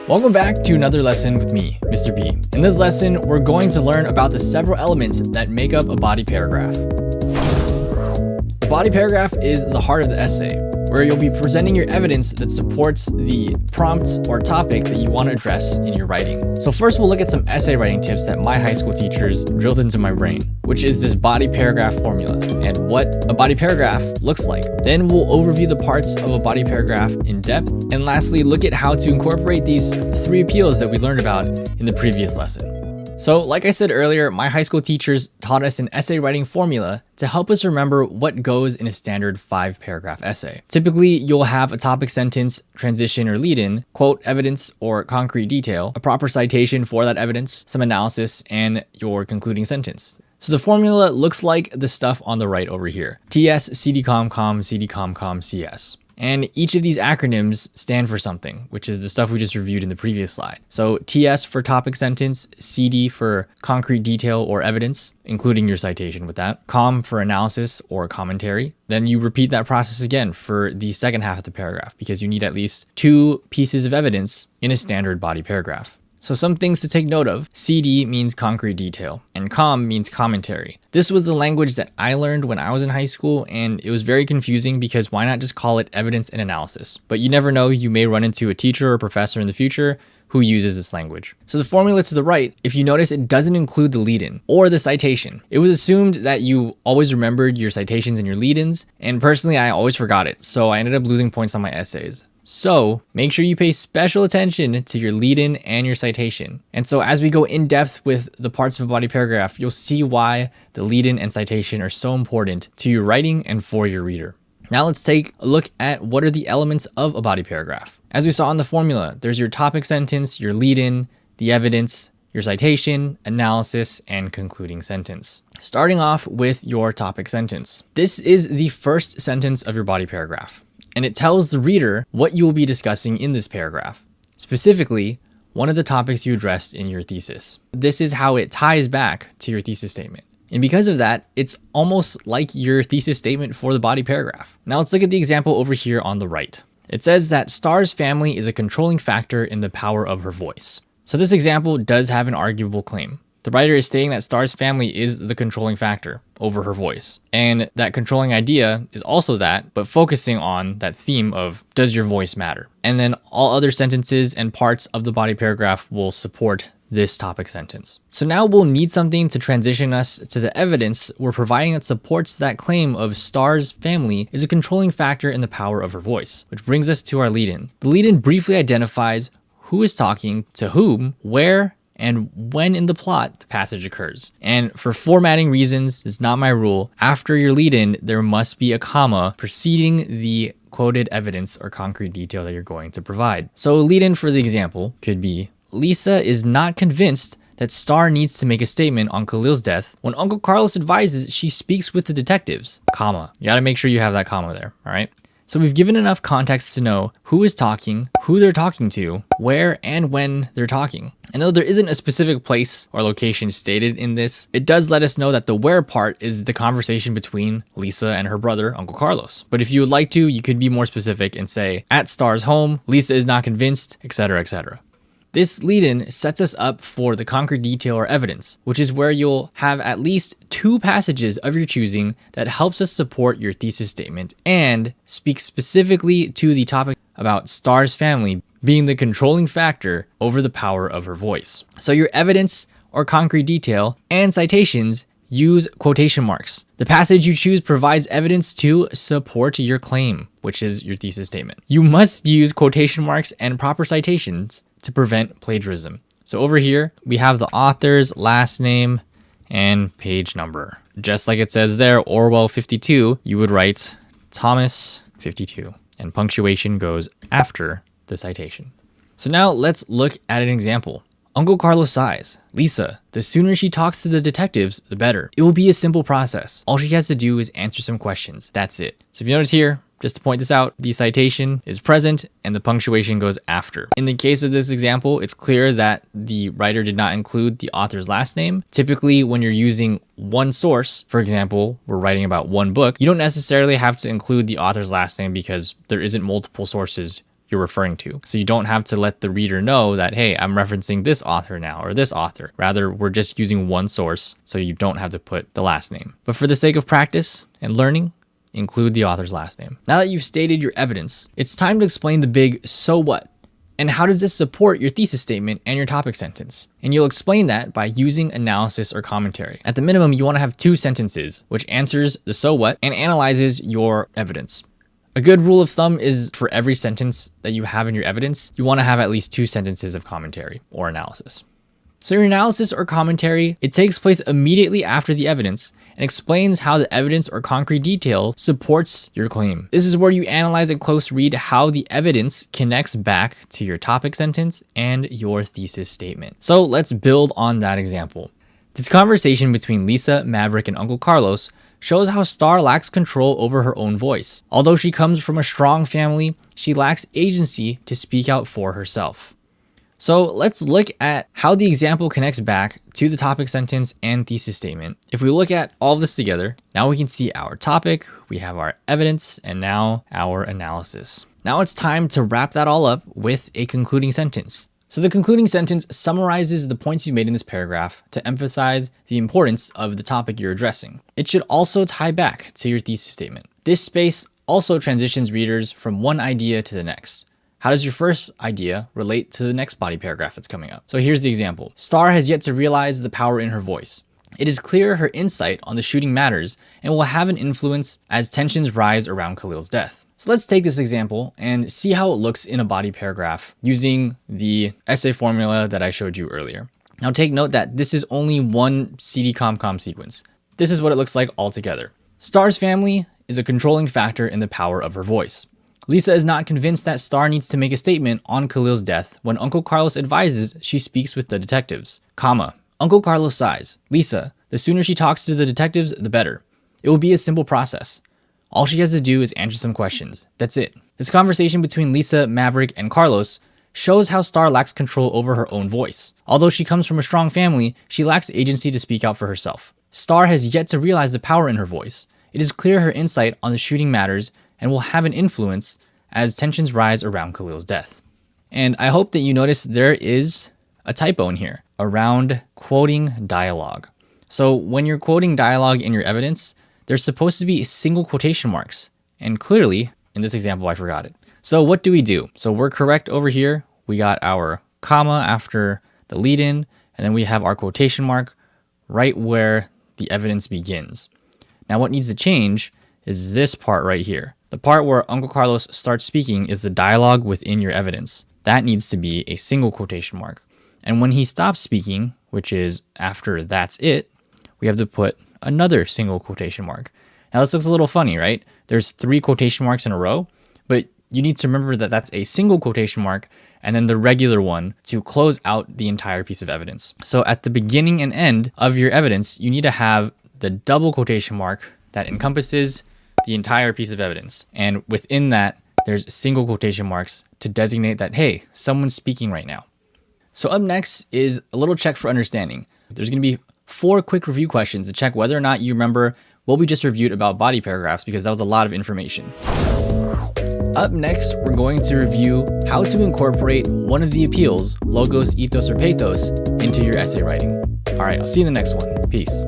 Welcome back to another lesson with me, Mr. B. In this lesson, we're going to learn about the several elements that make up a body paragraph. The body paragraph is the heart of the essay, where you'll be presenting your evidence that supports the prompt or topic that you want to address in your writing. So first we'll look at some essay writing tips that my high school teachers drilled into my brain, which is this body paragraph formula and what a body paragraph looks like. Then we'll overview the parts of a body paragraph in depth. And lastly, look at how to incorporate these 3 appeals that we learned about in the previous lesson. So like I said earlier, my high school teachers taught us an essay writing formula to help us remember what goes in a standard 5-paragraph essay. Typically, you'll have a topic sentence, transition or lead-in, quote, evidence or concrete detail, a proper citation for that evidence, some analysis, and your concluding sentence. So the formula looks like the stuff on the right over here. TS, CDCOM, COM, CDCOM, COM, CS. And each of these acronyms stand for something, which is the stuff we just reviewed in the previous slide. So TS for topic sentence, CD for concrete detail or evidence, including your citation with that, COM for analysis or commentary. Then you repeat that process again for the second half of the paragraph because you need at least 2 pieces of evidence in a standard body paragraph. So some things to take note of. CD means concrete detail and COM means commentary. This was the language that I learned when I was in high school, and it was very confusing because why not just call it evidence and analysis? But you never know, you may run into a teacher or professor in the future who uses this language. So the formula to the right, if you notice, it doesn't include the lead-in or the citation. It was assumed that you always remembered your citations and your lead-ins, and personally I always forgot it, so I ended up losing points on my essays. So make sure you pay special attention to your lead-in and your citation. And so as we go in depth with the parts of a body paragraph, you'll see why the lead-in and citation are so important to your writing and for your reader. Now let's take a look at what are the elements of a body paragraph. As we saw in the formula, there's your topic sentence, your lead-in, the evidence, your citation, analysis, and concluding sentence. Starting off with your topic sentence. This is the first sentence of your body paragraph, and it tells the reader what you will be discussing in this paragraph, specifically one of the topics you addressed in your thesis. This is how it ties back to your thesis statement. And because of that, it's almost like your thesis statement for the body paragraph. Now let's look at the example over here on the right. It says that Star's family is a controlling factor in the power of her voice. So this example does have an arguable claim. The writer is stating that Star's family is the controlling factor over her voice. And that controlling idea is also that, but focusing on that theme of, does your voice matter? And then all other sentences and parts of the body paragraph will support this topic sentence. So now we'll need something to transition us to the evidence we're providing that supports that claim of Star's family is a controlling factor in the power of her voice, which brings us to our lead-in. The lead-in briefly identifies who is talking to whom, where, and when in the plot the passage occurs. And for formatting reasons, it's not my rule, after your lead-in, there must be a comma preceding the quoted evidence or concrete detail that you're going to provide. So a lead-in for the example could be, Lisa is not convinced that Star needs to make a statement on Khalil's death when Uncle Carlos advises she speaks with the detectives, comma. You gotta make sure you have that comma there, all right? So we've given enough context to know who is talking, who they're talking to, where and when they're talking. And though there isn't a specific place or location stated in this, it does let us know that the where part is the conversation between Lisa and her brother, Uncle Carlos. But if you would like to, you could be more specific and say, at Star's home, Lisa is not convinced, etc., etc. This lead-in sets us up for the concrete detail or evidence, which is where you'll have at least 2 passages of your choosing that helps us support your thesis statement and speak specifically to the topic about Star's family being the controlling factor over the power of her voice. So your evidence or concrete detail and citations use quotation marks. The passage you choose provides evidence to support your claim, which is your thesis statement. You must use quotation marks and proper citations to prevent plagiarism. So over here, we have the author's last name and page number. Just like it says there, Orwell 52, you would write Thomas 52, and punctuation goes after the citation. So now let's look at an example. Uncle Carlos sighs. Lisa, the sooner she talks to the detectives, the better. It will be a simple process. All she has to do is answer some questions. That's it. So if you notice here, just to point this out, the citation is present and the punctuation goes after. In the case of this example, it's clear that the writer did not include the author's last name. Typically, when you're using one source, for example, we're writing about one book, you don't necessarily have to include the author's last name because there isn't multiple sources you're referring to. So you don't have to let the reader know that, hey, I'm referencing this author now or this author. Rather, we're just using one source, so you don't have to put the last name. But for the sake of practice and learning, include the author's last name. Now that you've stated your evidence, it's time to explain the big so what. And how does this support your thesis statement and your topic sentence? And you'll explain that by using analysis or commentary. At the minimum, you want to have 2 sentences, which answers the so what and analyzes your evidence. A good rule of thumb is for every sentence that you have in your evidence, you want to have at least 2 sentences of commentary or analysis. So your analysis or commentary, it takes place immediately after the evidence and explains how the evidence or concrete detail supports your claim. This is where you analyze a close read how the evidence connects back to your topic sentence and your thesis statement. So let's build on that example. This conversation between Lisa, Maverick, and Uncle Carlos shows how Star lacks control over her own voice. Although she comes from a strong family, she lacks agency to speak out for herself. So let's look at how the example connects back to the topic sentence and thesis statement. If we look at all of this together, now we can see our topic, we have our evidence, and now our analysis. Now it's time to wrap that all up with a concluding sentence. So the concluding sentence summarizes the points you made in this paragraph to emphasize the importance of the topic you're addressing. It should also tie back to your thesis statement. This space also transitions readers from one idea to the next. How does your first idea relate to the next body paragraph that's coming up? So here's the example. Star has yet to realize the power in her voice. It is clear her insight on the shooting matters and will have an influence as tensions rise around Khalil's death. So let's take this example and see how it looks in a body paragraph using the essay formula that I showed you earlier. Now take note that this is only one CD-COM-COM sequence. This is what it looks like altogether. Star's family is a controlling factor in the power of her voice. Lisa is not convinced that Star needs to make a statement on Khalil's death when Uncle Carlos advises she speaks with the detectives. Uncle Carlos sighs. Lisa, the sooner she talks to the detectives, the better. It will be a simple process. All she has to do is answer some questions. That's it. This conversation between Lisa, Maverick, and Carlos shows how Star lacks control over her own voice. Although she comes from a strong family, she lacks agency to speak out for herself. Star has yet to realize the power in her voice. It is clear her insight on the shooting matters and will have an influence as tensions rise around Khalil's death. And I hope that you notice there is a typo in here around quoting dialogue. So when you're quoting dialogue in your evidence, there's supposed to be single quotation marks. And clearly, in this example, I forgot it. So what do we do? So we're correct over here. We got our comma after the lead-in, and then we have our quotation mark right where the evidence begins. Now what needs to change is this part right here. The part where Uncle Carlos starts speaking is the dialogue within your evidence. That needs to be a single quotation mark. And when he stops speaking, which is after that's it, we have to put another single quotation mark. Now this looks a little funny, right? There's 3 quotation marks in a row, but you need to remember that that's a single quotation mark and then the regular one to close out the entire piece of evidence. So at the beginning and end of your evidence, you need to have the double quotation mark that encompasses the entire piece of evidence. And within that, there's single quotation marks to designate that, hey, someone's speaking right now. So up next is a little check for understanding. There's going to be 4 quick review questions to check whether or not you remember what we just reviewed about body paragraphs, because that was a lot of information. Up next, we're going to review how to incorporate one of the appeals, logos, ethos, or pathos, into your essay writing. All right, I'll see you in the next one. Peace.